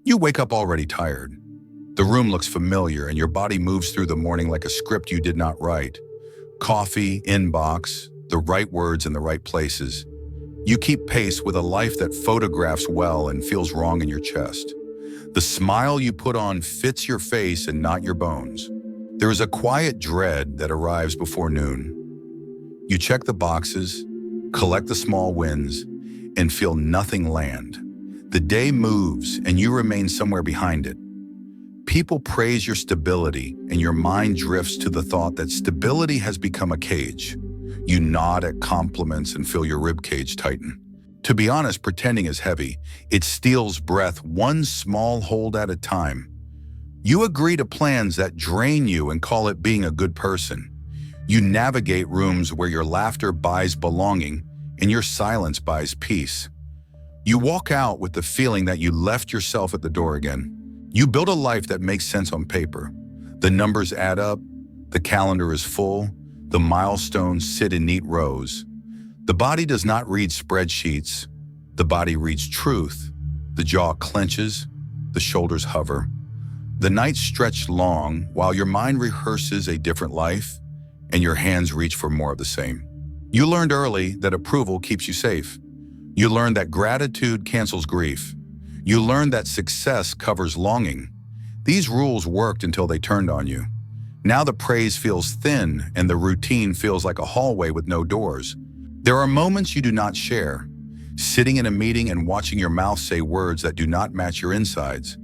You wake up already tired. The room looks familiar and your body moves through the morning like a script you did not write. Coffee, inbox, the right words in the right places. You keep pace with a life that photographs well and feels wrong in your chest. The smile you put on fits your face and not your bones. There is a quiet dread that arrives before noon. You check the boxes, collect the small wins, and feel nothing land. The day moves and you remain somewhere behind it. People praise your stability and your mind drifts to the thought that stability has become a cage. You nod at compliments and feel your ribcage tighten. To be honest, pretending is heavy. It steals breath one small hold at a time. You agree to plans that drain you and call it being a good person. You navigate rooms where your laughter buys belonging and your silence buys peace. You walk out with the feeling that you left yourself at the door again. You build a life that makes sense on paper. The numbers add up, the calendar is full, the milestones sit in neat rows. The body does not read spreadsheets. The body reads truth. The jaw clenches, the shoulders hover. The nights stretch long while your mind rehearses a different life and your hands reach for more of the same. You learned early that approval keeps you safe. You learned that gratitude cancels grief. You learned that success covers longing. These rules worked until they turned on you. Now the praise feels thin and the routine feels like a hallway with no doors. There are moments you do not share. Sitting in a meeting and watching your mouth say words that do not match your insides.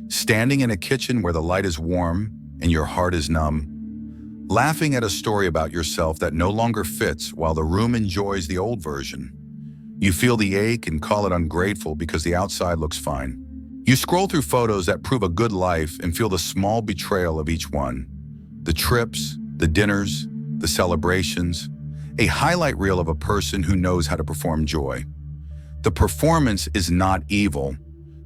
Standing in a kitchen where the light is warm and your heart is numb. Laughing at a story about yourself that no longer fits while the room enjoys the old version. You feel the ache and call it ungrateful because the outside looks fine. You scroll through photos that prove a good life and feel the small betrayal of each one. The trips, the dinners, the celebrations, a highlight reel of a person who knows how to perform joy. The performance is not evil.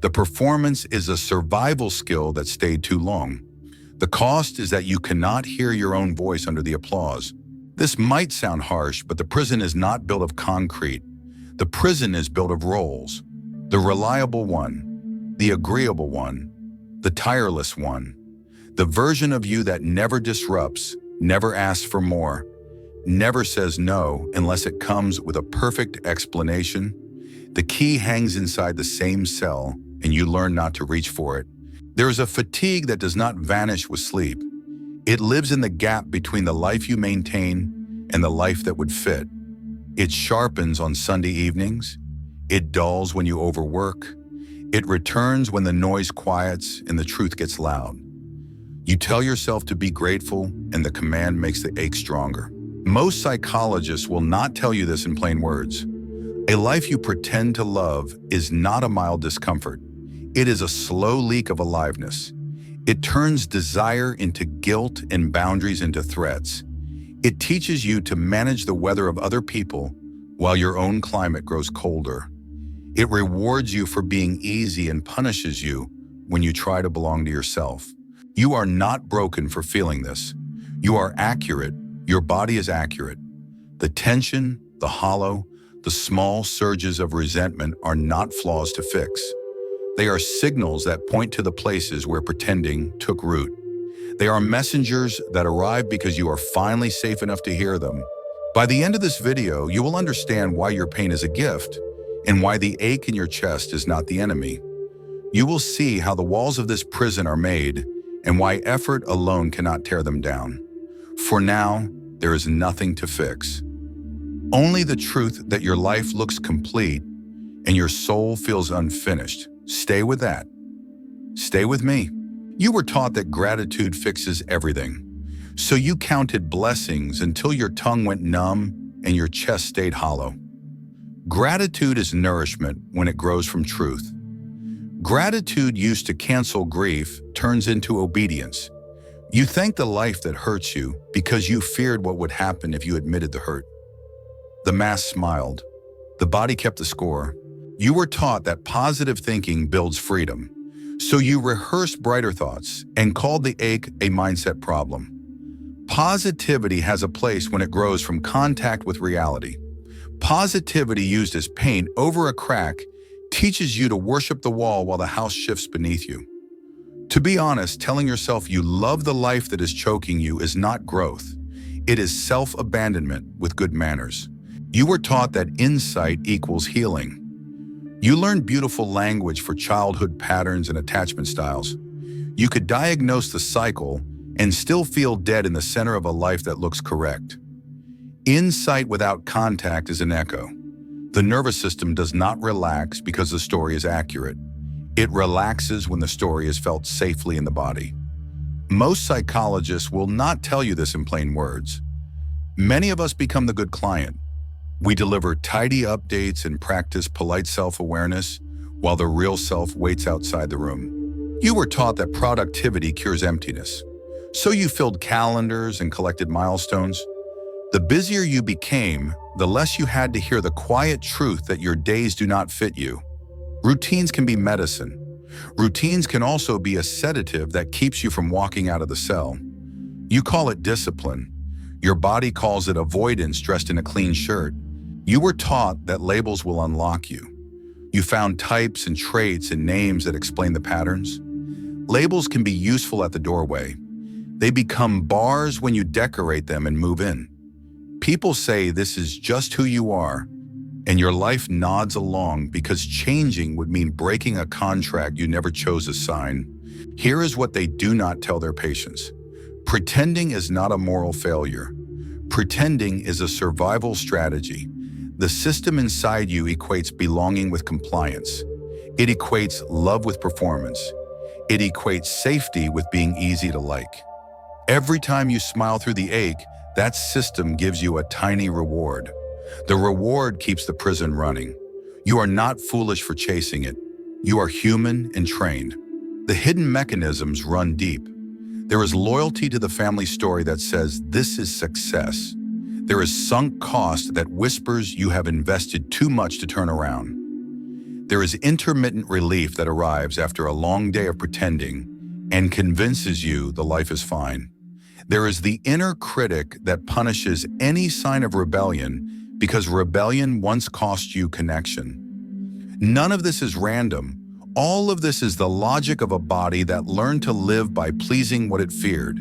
The performance is a survival skill that stayed too long. The cost is that you cannot hear your own voice under the applause. This might sound harsh, but the prison is not built of concrete. The prison is built of roles. The reliable one, the agreeable one, the tireless one, the version of you that never disrupts, never asks for more, never says no unless it comes with a perfect explanation. The key hangs inside the same cell, and you learn not to reach for it. There is a fatigue that does not vanish with sleep. It lives in the gap between the life you maintain and the life that would fit. It sharpens on Sunday evenings. It dulls when you overwork. It returns when the noise quiets and the truth gets loud. You tell yourself to be grateful, and the command makes the ache stronger. Most psychologists will not tell you this in plain words. A life you pretend to love is not a mild discomfort. It is a slow leak of aliveness. It turns desire into guilt and boundaries into threats. It teaches you to manage the weather of other people while your own climate grows colder. It rewards you for being easy and punishes you when you try to belong to yourself. You are not broken for feeling this. You are accurate. Your body is accurate. The tension, the hollow, the small surges of resentment are not flaws to fix. They are signals that point to the places where pretending took root. They are messengers that arrive because you are finally safe enough to hear them. By the end of this video, you will understand why your pain is a gift and why the ache in your chest is not the enemy. You will see how the walls of this prison are made and why effort alone cannot tear them down. For now, there is nothing to fix. Only the truth that your life looks complete and your soul feels unfinished. Stay with that. Stay with me. You were taught that gratitude fixes everything. So you counted blessings until your tongue went numb and your chest stayed hollow. Gratitude is nourishment when it grows from truth. Gratitude used to cancel grief turns into obedience. You thank the life that hurts you because you feared what would happen if you admitted the hurt. The mask smiled. The body kept the score. You were taught that positive thinking builds freedom. So you rehearsed brighter thoughts and called the ache a mindset problem. Positivity has a place when it grows from contact with reality. Positivity used as paint over a crack teaches you to worship the wall while the house shifts beneath you. To be honest, telling yourself you love the life that is choking you is not growth. It is self-abandonment with good manners. You were taught that insight equals healing. You learned beautiful language for childhood patterns and attachment styles. You could diagnose the cycle and still feel dead in the center of a life that looks correct. Insight without contact is an echo. The nervous system does not relax because the story is accurate. It relaxes when the story is felt safely in the body. Most psychologists will not tell you this in plain words. Many of us become the good client. We deliver tidy updates and practice polite self-awareness while the real self waits outside the room. You were taught that productivity cures emptiness. So you filled calendars and collected milestones. The busier you became, the less you had to hear the quiet truth that your days do not fit you. Routines can be medicine. Routines can also be a sedative that keeps you from walking out of the cell. You call it discipline. Your body calls it avoidance dressed in a clean shirt. You were taught that labels will unlock you. You found types and traits and names that explain the patterns. Labels can be useful at the doorway. They become bars when you decorate them and move in. People say this is just who you are, and your life nods along because changing would mean breaking a contract you never chose to sign. Here is what they do not tell their patients. Pretending is not a moral failure. Pretending is a survival strategy. The system inside you equates belonging with compliance. It equates love with performance. It equates safety with being easy to like. Every time you smile through the ache, that system gives you a tiny reward. The reward keeps the prison running. You are not foolish for chasing it. You are human and trained. The hidden mechanisms run deep. There is loyalty to the family story that says this is success. There is sunk cost that whispers you have invested too much to turn around. There is intermittent relief that arrives after a long day of pretending and convinces you the life is fine. There is the inner critic that punishes any sign of rebellion because rebellion once cost you connection. None of this is random. All of this is the logic of a body that learned to live by pleasing what it feared.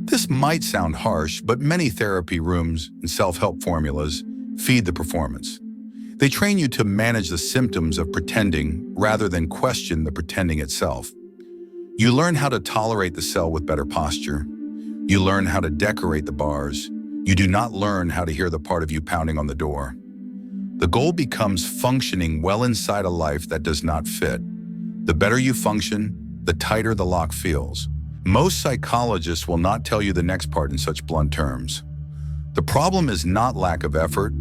This might sound harsh, but many therapy rooms and self-help formulas feed the performance. They train you to manage the symptoms of pretending rather than question the pretending itself. You learn how to tolerate the cell with better posture. You learn how to decorate the bars. You do not learn how to hear the part of you pounding on the door. The goal becomes functioning well inside a life that does not fit. The better you function, the tighter the lock feels. Most psychologists will not tell you the next part in such blunt terms. The problem is not lack of effort.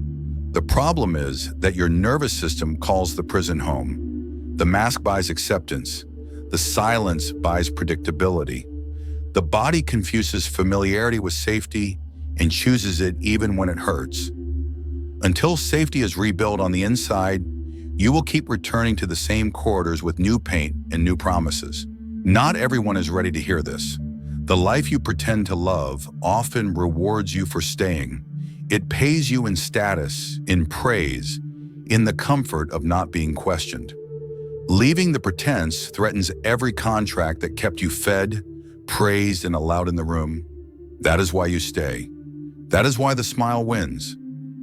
The problem is that your nervous system calls the prison home. The mask buys acceptance. The silence buys predictability. The body confuses familiarity with safety and chooses it even when it hurts. Until safety is rebuilt on the inside, you will keep returning to the same corridors with new paint and new promises. Not everyone is ready to hear this. The life you pretend to love often rewards you for staying. It pays you in status, in praise, in the comfort of not being questioned. Leaving the pretense threatens every contract that kept you fed, praised, and allowed in the room. That is why you stay. That is why the smile wins.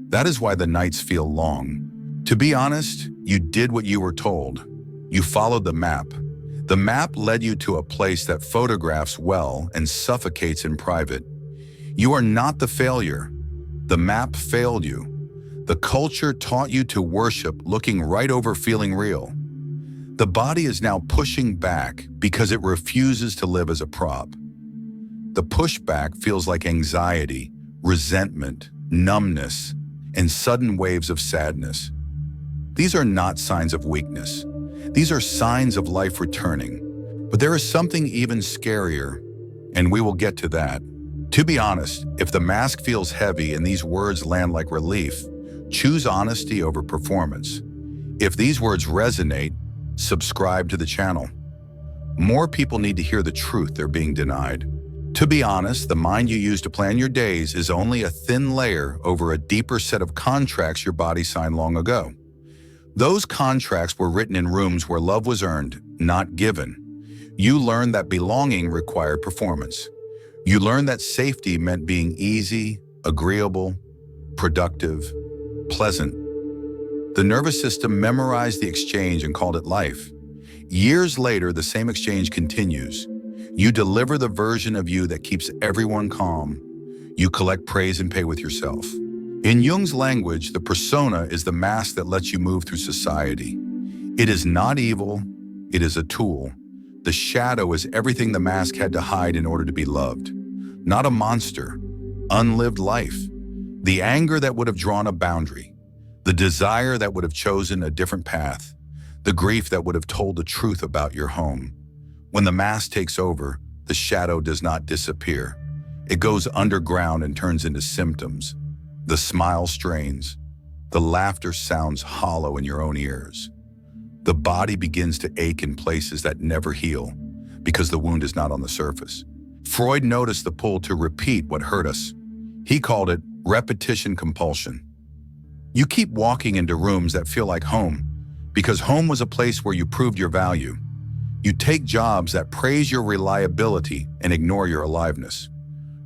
That is why the nights feel long. To be honest, you did what you were told. You followed the map. The map led you to a place that photographs well and suffocates in private. You are not the failure. The map failed you. The culture taught you to worship looking right over feeling real. The body is now pushing back because it refuses to live as a prop. The pushback feels like anxiety, resentment, numbness, and sudden waves of sadness. These are not signs of weakness. These are signs of life returning. But there is something even scarier, and we will get to that. To be honest, if the mask feels heavy and these words land like relief, choose honesty over performance. If these words resonate, subscribe to the channel. More people need to hear the truth they're being denied. To be honest, the mind you use to plan your days is only a thin layer over a deeper set of contracts your body signed long ago. Those contracts were written in rooms where love was earned, not given. You learned that belonging required performance. You learned that safety meant being easy, agreeable, productive, pleasant. The nervous system memorized the exchange and called it life. Years later, the same exchange continues. You deliver the version of you that keeps everyone calm. You collect praise and pay with yourself. In Jung's language, the persona is the mask that lets you move through society. It is not evil, it is a tool. The shadow is everything the mask had to hide in order to be loved. Not a monster, unlived life. The anger that would have drawn a boundary. The desire that would have chosen a different path. The grief that would have told the truth about your home. When the mask takes over, the shadow does not disappear. It goes underground and turns into symptoms. The smile strains. The laughter sounds hollow in your own ears. The body begins to ache in places that never heal because the wound is not on the surface. Freud noticed the pull to repeat what hurt us. He called it repetition compulsion. You keep walking into rooms that feel like home because home was a place where you proved your value. You take jobs that praise your reliability and ignore your aliveness.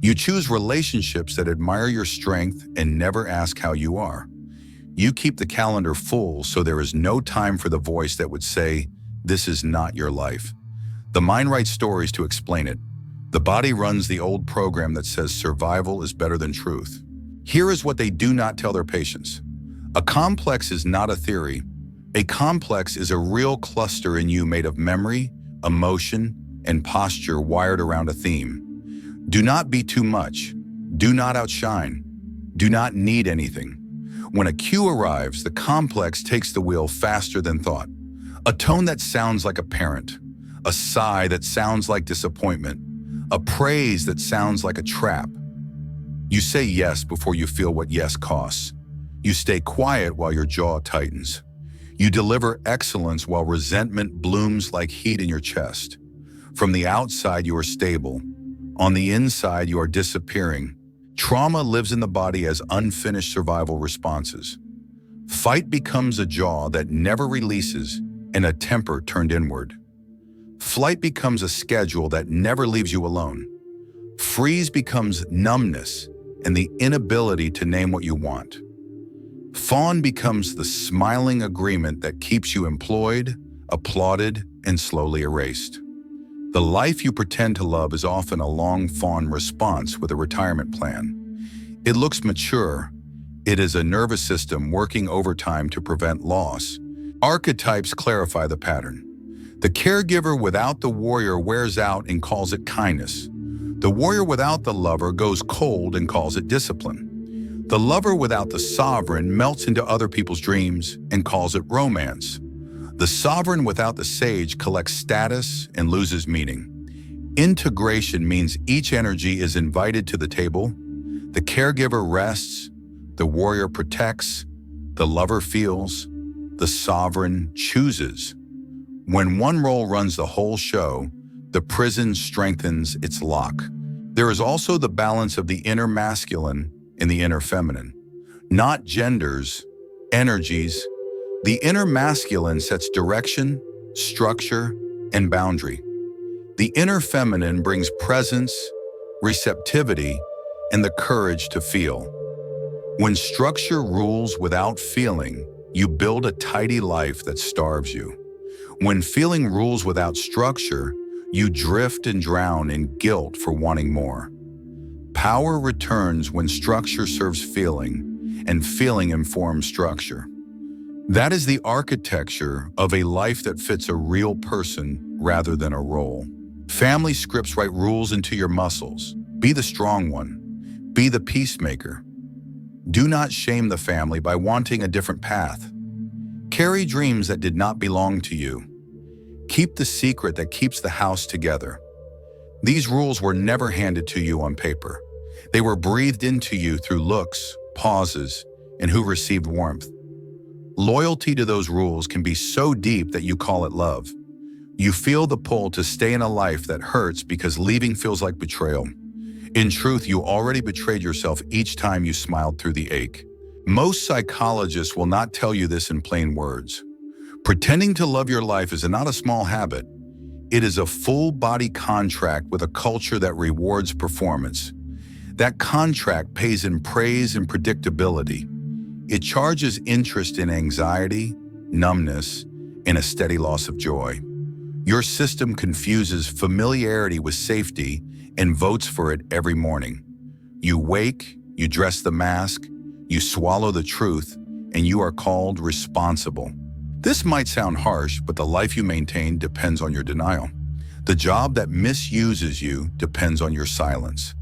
You choose relationships that admire your strength and never ask how you are. You keep the calendar full so there is no time for the voice that would say, "This is not your life." The mind writes stories to explain it. The body runs the old program that says survival is better than truth. Here is what they do not tell their patients. A complex is not a theory. A complex is a real cluster in you made of memory, emotion, and posture wired around a theme. Do not be too much. Do not outshine. Do not need anything. When a cue arrives, the complex takes the wheel faster than thought. A tone that sounds like a parent. A sigh that sounds like disappointment. A praise that sounds like a trap. You say yes before you feel what yes costs. You stay quiet while your jaw tightens. You deliver excellence while resentment blooms like heat in your chest. From the outside, you are stable. On the inside, you are disappearing. Trauma lives in the body as unfinished survival responses. Fight becomes a jaw that never releases and a temper turned inward. Flight becomes a schedule that never leaves you alone. Freeze becomes numbness and the inability to name what you want. Fawn becomes the smiling agreement that keeps you employed, applauded, and slowly erased. The life you pretend to love is often a long fawn response with a retirement plan. It looks mature. It is a nervous system working overtime to prevent loss. Archetypes clarify the pattern. The caregiver without the warrior wears out and calls it kindness. The warrior without the lover goes cold and calls it discipline. The lover without the sovereign melts into other people's dreams and calls it romance. The sovereign without the sage collects status and loses meaning. Integration means each energy is invited to the table. The caregiver rests, the warrior protects, the lover feels, the sovereign chooses. When one role runs the whole show, the prison strengthens its lock. There is also the balance of the inner masculine and the inner feminine. Not genders, energies. The inner masculine sets direction, structure, and boundary. The inner feminine brings presence, receptivity, and the courage to feel. When structure rules without feeling, you build a tidy life that starves you. When feeling rules without structure, you drift and drown in guilt for wanting more. Power returns when structure serves feeling, and feeling informs structure. That is the architecture of a life that fits a real person rather than a role. Family scripts write rules into your muscles. Be the strong one. Be the peacemaker. Do not shame the family by wanting a different path. Carry dreams that did not belong to you. Keep the secret that keeps the house together. These rules were never handed to you on paper. They were breathed into you through looks, pauses, and who received warmth. Loyalty to those rules can be so deep that you call it love. You feel the pull to stay in a life that hurts because leaving feels like betrayal. In truth, you already betrayed yourself each time you smiled through the ache. Most psychologists will not tell you this in plain words. Pretending to love your life is not a small habit. It is a full-body contract with a culture that rewards performance. That contract pays in praise and predictability. It charges interest in anxiety, numbness, and a steady loss of joy. Your system confuses familiarity with safety and votes for it every morning. You wake, you dress the mask, you swallow the truth, and you are called responsible. This might sound harsh, but the life you maintain depends on your denial. The job that misuses you depends on your silence.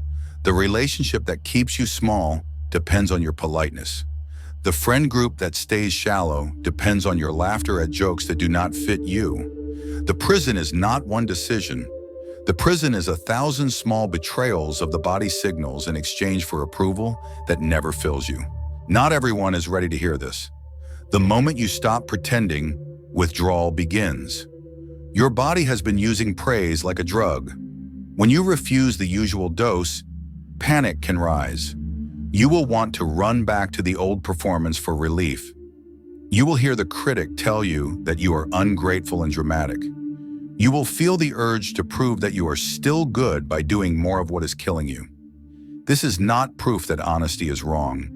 The relationship that keeps you small depends on your politeness. The friend group that stays shallow depends on your laughter at jokes that do not fit you. The prison is not one decision. The prison is 1,000 small betrayals of the body signals in exchange for approval that never fills you. Not everyone is ready to hear this. The moment you stop pretending, withdrawal begins. Your body has been using praise like a drug. When you refuse the usual dose, panic can rise. You will want to run back to the old performance for relief. You will hear the critic tell you that you are ungrateful and dramatic. You will feel the urge to prove that you are still good by doing more of what is killing you. This is not proof that honesty is wrong.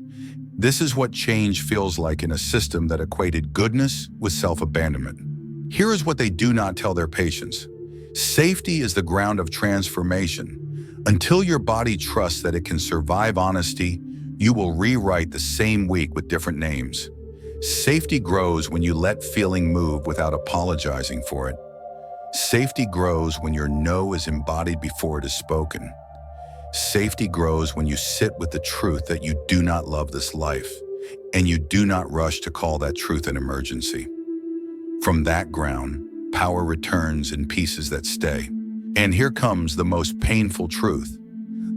This is what change feels like in a system that equated goodness with self-abandonment. Here is what they do not tell their patients. Safety is the ground of transformation. Until your body trusts that it can survive honesty, you will rewrite the same week with different names. Safety grows when you let feeling move without apologizing for it. Safety grows when your no is embodied before it is spoken. Safety grows when you sit with the truth that you do not love this life, and you do not rush to call that truth an emergency. From that ground, power returns in pieces that stay. And here comes the most painful truth.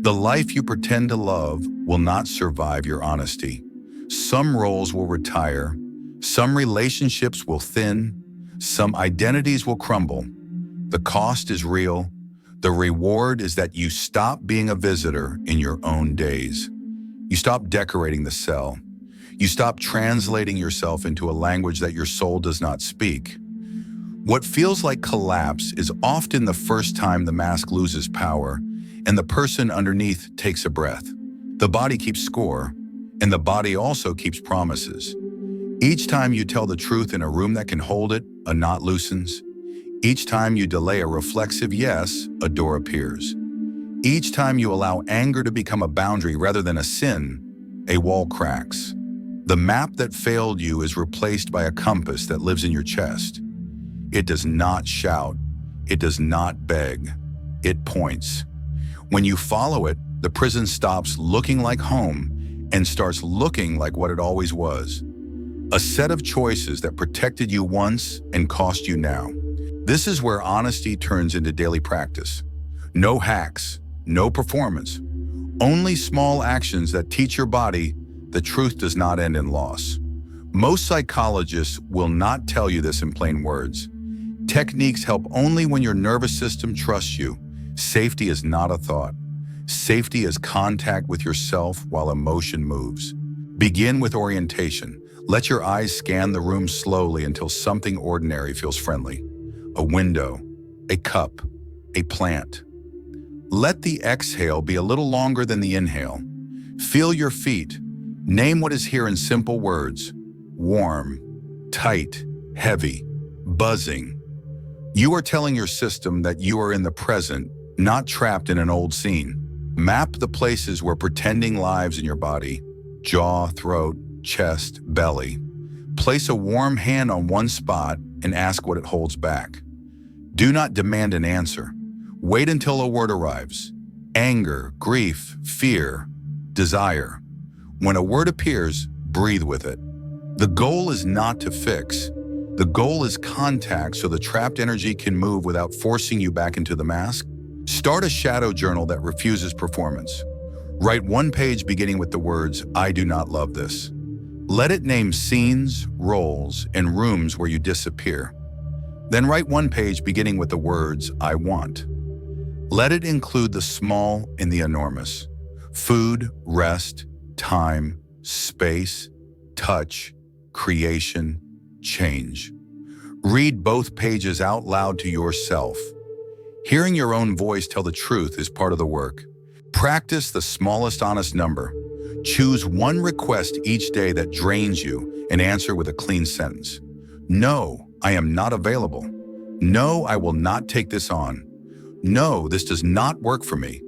The life you pretend to love will not survive your honesty. Some roles will retire, some relationships will thin, some identities will crumble. The cost is real. The reward is that you stop being a visitor in your own days. You stop decorating the cell. You stop translating yourself into a language that your soul does not speak. What feels like collapse is often the first time the mask loses power and the person underneath takes a breath. The body keeps score, and the body also keeps promises. Each time you tell the truth in a room that can hold it, a knot loosens. Each time you delay a reflexive yes, a door appears. Each time you allow anger to become a boundary rather than a sin, a wall cracks. The map that failed you is replaced by a compass that lives in your chest. It does not shout. It does not beg. It points. When you follow it, the prison stops looking like home and starts looking like what it always was. A set of choices that protected you once and cost you now. This is where honesty turns into daily practice. No hacks, no performance. Only small actions that teach your body the truth does not end in loss. Most psychologists will not tell you this in plain words. Techniques help only when your nervous system trusts you. Safety is not a thought. Safety is contact with yourself while emotion moves. Begin with orientation. Let your eyes scan the room slowly until something ordinary feels friendly. A window, a cup, a plant. Let the exhale be a little longer than the inhale. Feel your feet. Name what is here in simple words. Warm, tight, heavy, buzzing. You are telling your system that you are in the present, not trapped in an old scene. Map the places where pretending lives in your body. Jaw, throat, chest, belly. Place a warm hand on one spot and ask what it holds back. Do not demand an answer. Wait until a word arrives. Anger, grief, fear, desire. When a word appears, breathe with it. The goal is not to fix. The goal is contact so the trapped energy can move without forcing you back into the mask. Start a shadow journal that refuses performance. Write one page beginning with the words, "I do not love this." Let it name scenes, roles, and rooms where you disappear. Then write one page beginning with the words, "I want." Let it include the small and the enormous. Food, rest, time, space, touch, creation, change. Read both pages out loud to yourself. Hearing your own voice tell the truth is part of the work. Practice the smallest honest number. Choose one request each day that drains you and answer with a clean sentence. No, I am not available. No, I will not take this on. No, this does not work for me.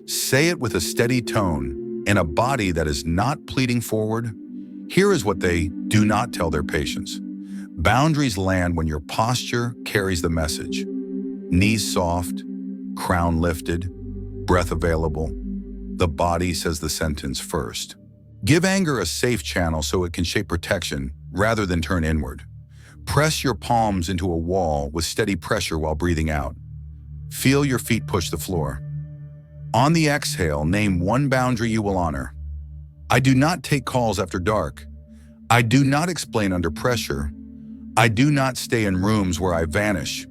Say it with a steady tone and a body that is not pleading forward. Here is what they do not tell their patients. Boundaries land when your posture carries the message. Knees soft, crown lifted, breath available. The body says the sentence first. Give anger a safe channel so it can shape protection rather than turn inward. Press your palms into a wall with steady pressure while breathing out. Feel your feet push the floor. On the exhale, name one boundary you will honor. I do not take calls after dark. I do not explain under pressure. I do not stay in rooms where I vanish.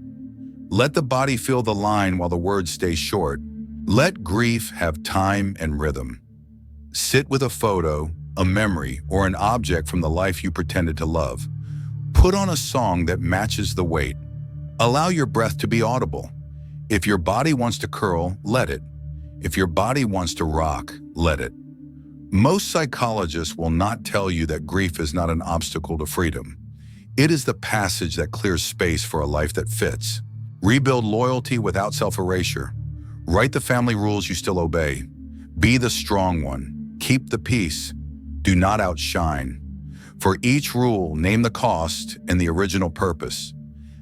Let the body feel the line while the words stay short. Let grief have time and rhythm. Sit with a photo, a memory, or an object from the life you pretended to love. Put on a song that matches the weight. Allow your breath to be audible. If your body wants to curl, let it. If your body wants to rock, let it. Most psychologists will not tell you that grief is not an obstacle to freedom. It is the passage that clears space for a life that fits. Rebuild loyalty without self-erasure. Write the family rules you still obey. Be the strong one. Keep the peace. Do not outshine. For each rule, name the cost and the original purpose.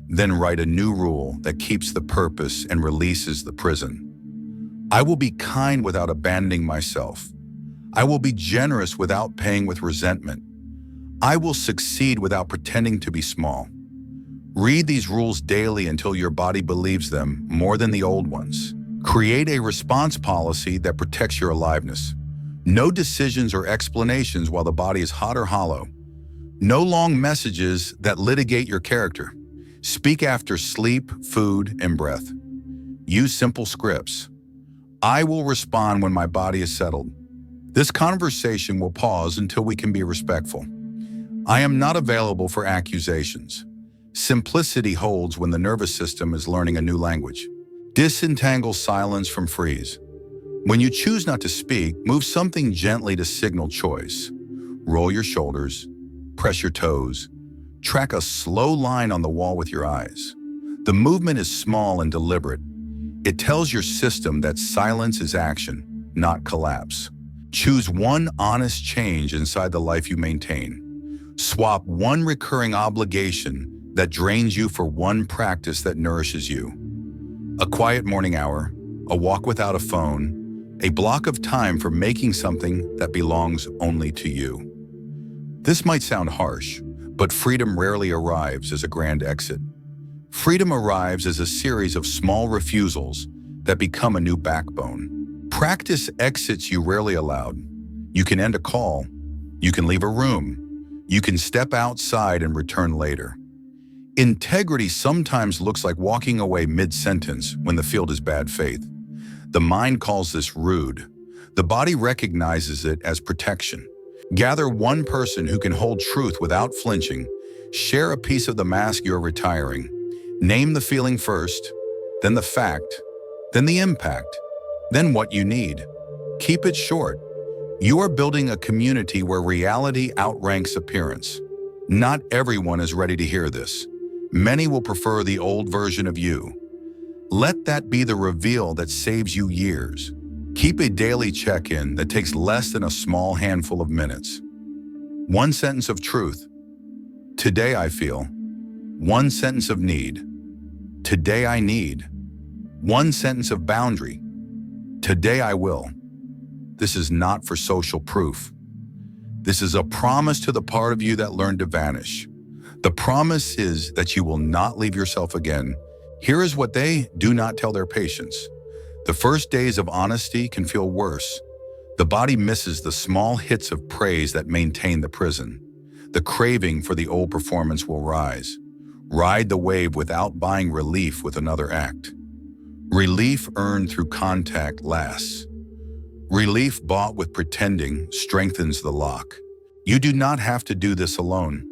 Then write a new rule that keeps the purpose and releases the prison. I will be kind without abandoning myself. I will be generous without paying with resentment. I will succeed without pretending to be small. Read these rules daily until your body believes them more than the old ones. Create a response policy that protects your aliveness. No decisions or explanations while the body is hot or hollow. No long messages that litigate your character. Speak after sleep, food, and breath. Use simple scripts. I will respond when my body is settled. This conversation will pause until we can be respectful. I am not available for accusations. Simplicity holds when the nervous system is learning a new language. Disentangle silence from freeze. When you choose not to speak, move something gently to signal choice. Roll your shoulders, press your toes, track a slow line on the wall with your eyes. The movement is small and deliberate. It tells your system that silence is action, not collapse. Choose one honest change inside the life you maintain. Swap one recurring obligation that drains you for one practice that nourishes you. A quiet morning hour, a walk without a phone, a block of time for making something that belongs only to you. This might sound harsh, but freedom rarely arrives as a grand exit. Freedom arrives as a series of small refusals that become a new backbone. Practice exits you rarely allowed. You can end a call. You can leave a room. You can step outside and return later. Integrity sometimes looks like walking away mid-sentence when the field is bad faith. The mind calls this rude. The body recognizes it as protection. Gather one person who can hold truth without flinching. Share a piece of the mask you're retiring. Name the feeling first, then the fact, then the impact, then what you need. Keep it short. You are building a community where reality outranks appearance. Not everyone is ready to hear this. Many will prefer the old version of you. Let that be the reveal that saves you years. Keep a daily check-in that takes less than a small handful of minutes. One sentence of truth. Today I feel. One sentence of need. Today I need. One sentence of boundary. Today I will. This is not for social proof. This is a promise to the part of you that learned to vanish. The promise is that you will not leave yourself again. Here is what they do not tell their patients. The first days of honesty can feel worse. The body misses the small hits of praise that maintain the prison. The craving for the old performance will rise. Ride the wave without buying relief with another act. Relief earned through contact lasts. Relief bought with pretending strengthens the lock. You do not have to do this alone.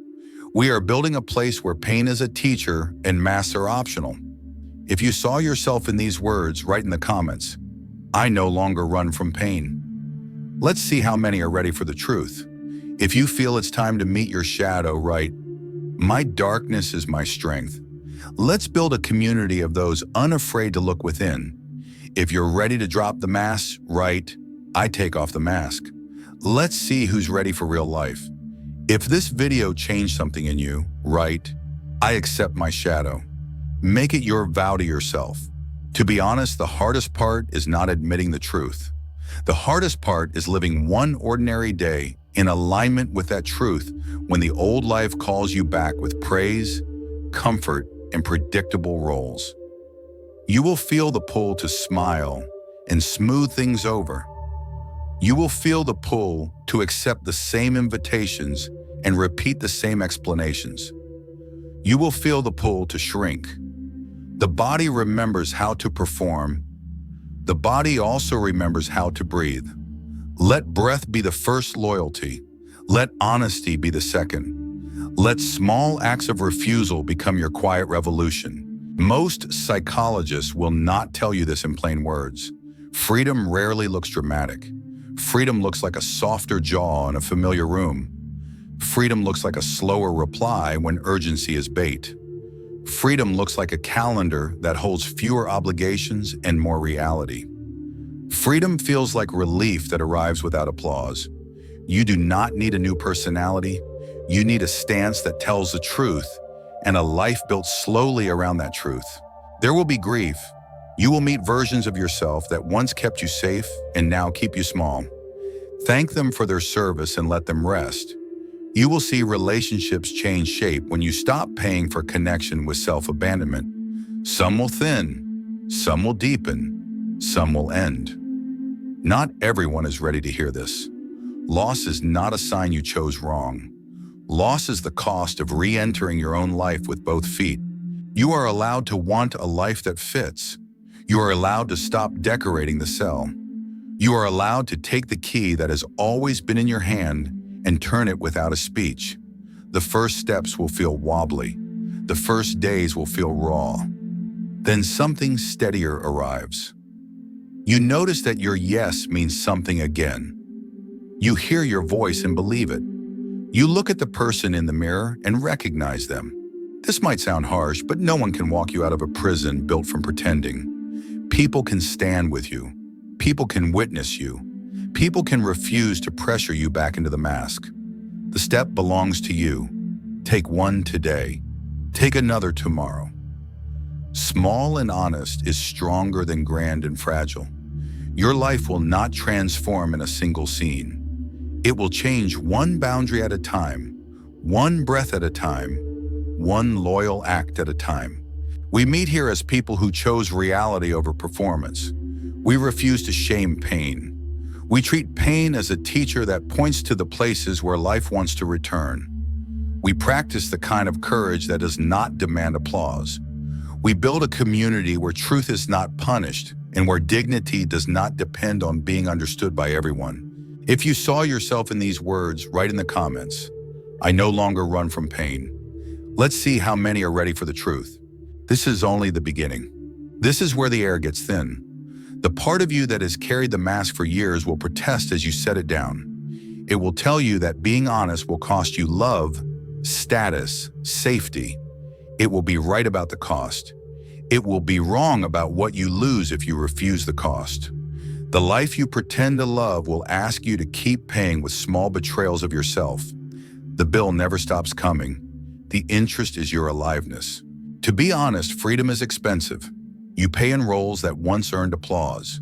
We are building a place where pain is a teacher and masks are optional. If you saw yourself in these words, write in the comments, "I no longer run from pain." Let's see how many are ready for the truth. If you feel it's time to meet your shadow, write, "My darkness is my strength." Let's build a community of those unafraid to look within. If you're ready to drop the mask, write, "I take off the mask." Let's see who's ready for real life. If this video changed something in you, write, "I accept my shadow." Make it your vow to yourself. To be honest, the hardest part is not admitting the truth. The hardest part is living one ordinary day in alignment with that truth when the old life calls you back with praise, comfort, and predictable roles. You will feel the pull to smile and smooth things over. You will feel the pull to accept the same invitations and repeat the same explanations. You will feel the pull to shrink. The body remembers how to perform. The body also remembers how to breathe. Let breath be the first loyalty. Let honesty be the second. Let small acts of refusal become your quiet revolution. Most psychologists will not tell you this in plain words. Freedom rarely looks dramatic. Freedom looks like a softer jaw in a familiar room. Freedom looks like a slower reply when urgency is bait. Freedom looks like a calendar that holds fewer obligations and more reality. Freedom feels like relief that arrives without applause. You do not need a new personality. You need a stance that tells the truth and a life built slowly around that truth. There will be grief. You will meet versions of yourself that once kept you safe and now keep you small. Thank them for their service and let them rest. You will see relationships change shape when you stop paying for connection with self-abandonment. Some will thin, some will deepen, some will end. Not everyone is ready to hear this. Loss is not a sign you chose wrong. Loss is the cost of re-entering your own life with both feet. You are allowed to want a life that fits. You are allowed to stop decorating the cell. You are allowed to take the key that has always been in your hand and turn it without a speech. The first steps will feel wobbly. The first days will feel raw. Then something steadier arrives. You notice that your yes means something again. You hear your voice and believe it. You look at the person in the mirror and recognize them. This might sound harsh, but no one can walk you out of a prison built from pretending. People can stand with you. People can witness you. People can refuse to pressure you back into the mask. The step belongs to you. Take one today. Take another tomorrow. Small and honest is stronger than grand and fragile. Your life will not transform in a single scene. It will change one boundary at a time, one breath at a time, one loyal act at a time. We meet here as people who chose reality over performance. We refuse to shame pain. We treat pain as a teacher that points to the places where life wants to return. We practice the kind of courage that does not demand applause. We build a community where truth is not punished and where dignity does not depend on being understood by everyone. If you saw yourself in these words, write in the comments, "I no longer run from pain." Let's see how many are ready for the truth. This is only the beginning. This is where the air gets thin. The part of you that has carried the mask for years will protest as you set it down. It will tell you that being honest will cost you love, status, safety. It will be right about the cost. It will be wrong about what you lose if you refuse the cost. The life you pretend to love will ask you to keep paying with small betrayals of yourself. The bill never stops coming. The interest is your aliveness. To be honest, freedom is expensive. You pay in roles that once earned applause.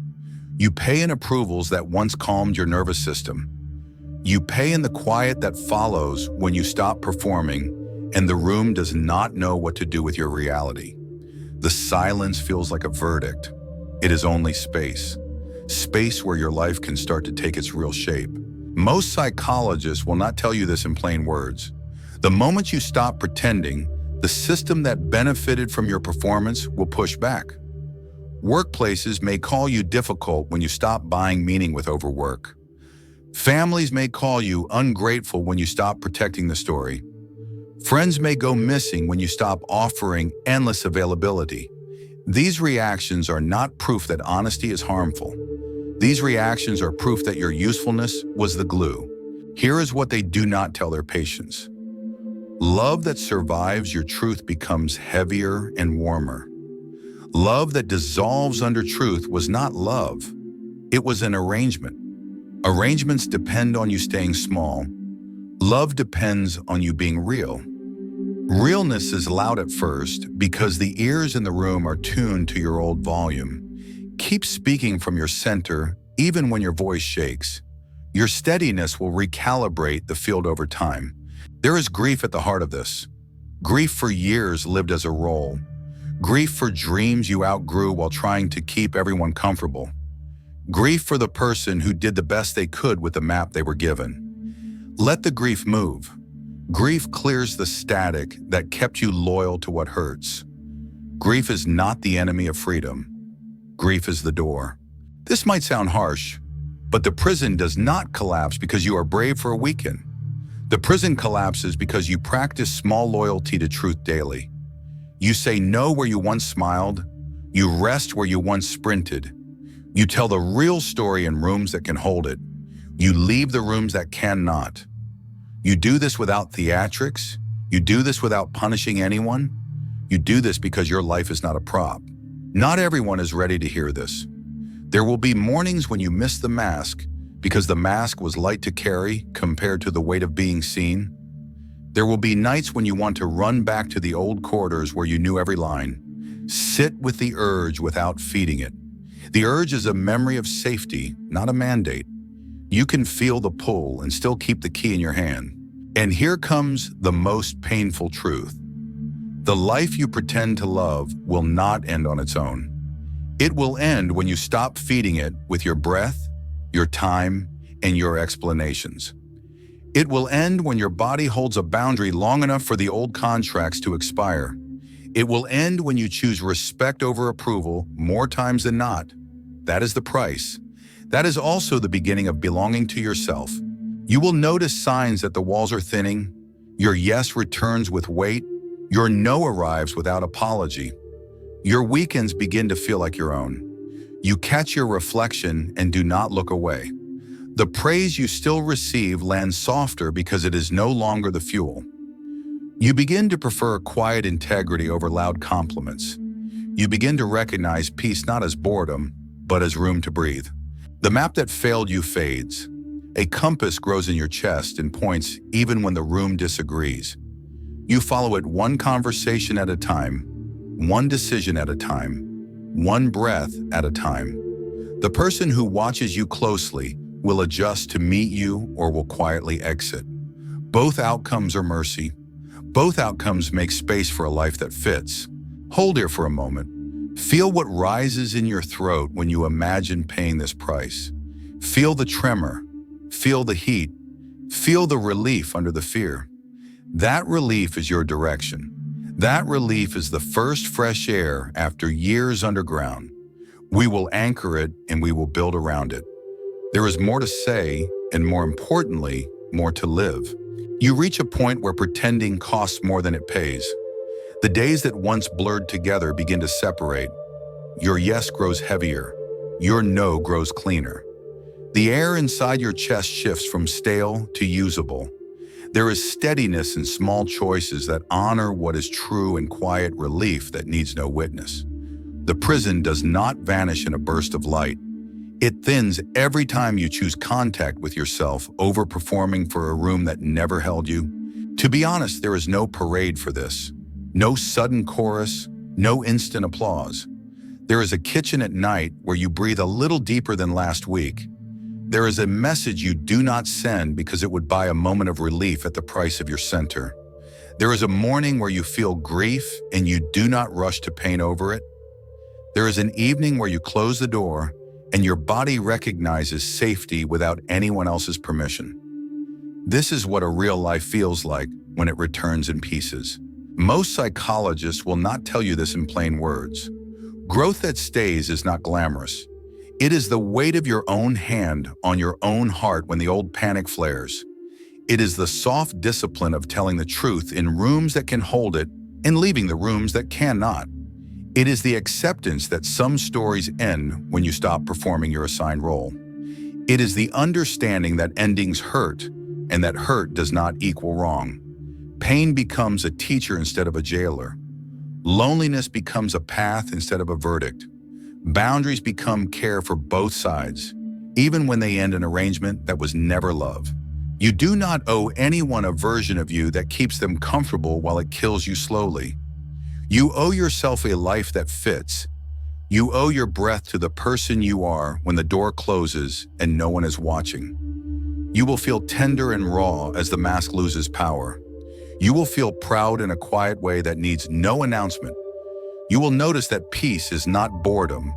You pay in approvals that once calmed your nervous system. You pay in the quiet that follows when you stop performing and the room does not know what to do with your reality. The silence feels like a verdict. It is only space. Space where your life can start to take its real shape. Most psychologists will not tell you this in plain words. The moment you stop pretending, the system that benefited from your performance will push back. Workplaces may call you difficult when you stop buying meaning with overwork. Families may call you ungrateful when you stop protecting the story. Friends may go missing when you stop offering endless availability. These reactions are not proof that honesty is harmful. These reactions are proof that your usefulness was the glue. Here is what they do not tell their patients. Love that survives your truth becomes heavier and warmer. Love that dissolves under truth was not love. It was an arrangement. Arrangements depend on you staying small. Love depends on you being real. Realness is loud at first because the ears in the room are tuned to your old volume. Keep speaking from your center even when your voice shakes. Your steadiness will recalibrate the field over time. There is grief at the heart of this. Grief for years lived as a role. Grief for dreams you outgrew while trying to keep everyone comfortable. Grief for the person who did the best they could with the map they were given. Let the grief move. Grief clears the static that kept you loyal to what hurts. Grief is not the enemy of freedom. Grief is the door. This might sound harsh, but the prison does not collapse because you are brave for a weekend. The prison collapses because you practice small loyalty to truth daily. You say no where you once smiled. You rest where you once sprinted. You tell the real story in rooms that can hold it. You leave the rooms that cannot. You do this without theatrics. You do this without punishing anyone. You do this because your life is not a prop. Not everyone is ready to hear this. There will be mornings when you miss the mask because the mask was light to carry compared to the weight of being seen. There will be nights when you want to run back to the old corridors where you knew every line. Sit with the urge without feeding it. The urge is a memory of safety, not a mandate. You can feel the pull and still keep the key in your hand. And here comes the most painful truth. The life you pretend to love will not end on its own. It will end when you stop feeding it with your breath, your time, and your explanations. It will end when your body holds a boundary long enough for the old contracts to expire. It will end when you choose respect over approval more times than not. That is the price. That is also the beginning of belonging to yourself. You will notice signs that the walls are thinning. Your yes returns with weight. Your no arrives without apology. Your weekends begin to feel like your own. You catch your reflection and do not look away. The praise you still receive lands softer because it is no longer the fuel. You begin to prefer quiet integrity over loud compliments. You begin to recognize peace not as boredom, but as room to breathe. The map that failed you fades. A compass grows in your chest and points even when the room disagrees. You follow it one conversation at a time, one decision at a time, one breath at a time. The person who watches you closely will adjust to meet you or will quietly exit. Both outcomes are mercy. Both outcomes make space for a life that fits. Hold here for a moment. Feel what rises in your throat when you imagine paying this price. Feel the tremor. Feel the heat. Feel the relief under the fear. That relief is your direction. That relief is the first fresh air after years underground. We will anchor it and we will build around it. There is more to say, and more importantly, more to live. You reach a point where pretending costs more than it pays. The days that once blurred together begin to separate. Your yes grows heavier. Your no grows cleaner. The air inside your chest shifts from stale to usable. There is steadiness in small choices that honor what is true and quiet relief that needs no witness. The prison does not vanish in a burst of light. It thins every time you choose contact with yourself over performing for a room that never held you. To be honest, there is no parade for this. No sudden chorus, no instant applause. There is a kitchen at night where you breathe a little deeper than last week. There is a message you do not send because it would buy a moment of relief at the price of your center. There is a morning where you feel grief and you do not rush to paint over it. There is an evening where you close the door and your body recognizes safety without anyone else's permission. This is what a real life feels like when it returns in pieces. Most psychologists will not tell you this in plain words. Growth that stays is not glamorous. It is the weight of your own hand on your own heart when the old panic flares. It is the soft discipline of telling the truth in rooms that can hold it and leaving the rooms that cannot. It is the acceptance that some stories end when you stop performing your assigned role. It is the understanding that endings hurt and that hurt does not equal wrong. Pain becomes a teacher instead of a jailer. Loneliness becomes a path instead of a verdict. Boundaries become care for both sides, even when they end an arrangement that was never love. You do not owe anyone a version of you that keeps them comfortable while it kills you slowly. You owe yourself a life that fits. You owe your breath to the person you are when the door closes and no one is watching. You will feel tender and raw as the mask loses power. You will feel proud in a quiet way that needs no announcement. You will notice that peace is not boredom.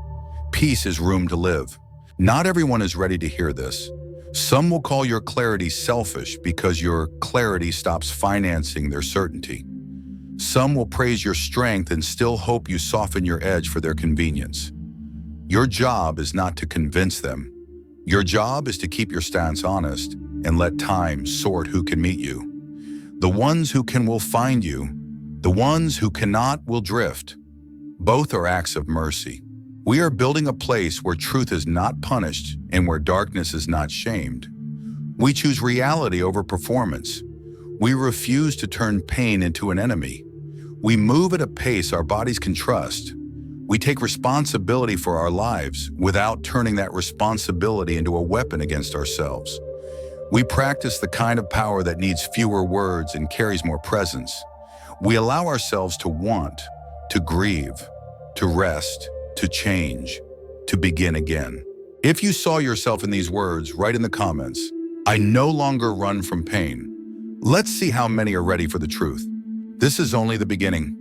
Peace is room to live. Not everyone is ready to hear this. Some will call your clarity selfish because your clarity stops financing their certainty. Some will praise your strength and still hope you soften your edge for their convenience. Your job is not to convince them. Your job is to keep your stance honest and let time sort who can meet you. The ones who can will find you. The ones who cannot will drift. Both are acts of mercy. We are building a place where truth is not punished and where darkness is not shamed. We choose reality over performance. We refuse to turn pain into an enemy. We move at a pace our bodies can trust. We take responsibility for our lives without turning that responsibility into a weapon against ourselves. We practice the kind of power that needs fewer words and carries more presence. We allow ourselves to want, to grieve, to rest, to change, to begin again. If you saw yourself in these words, write in the comments, "I no longer run from pain." Let's see how many are ready for the truth. This is only the beginning.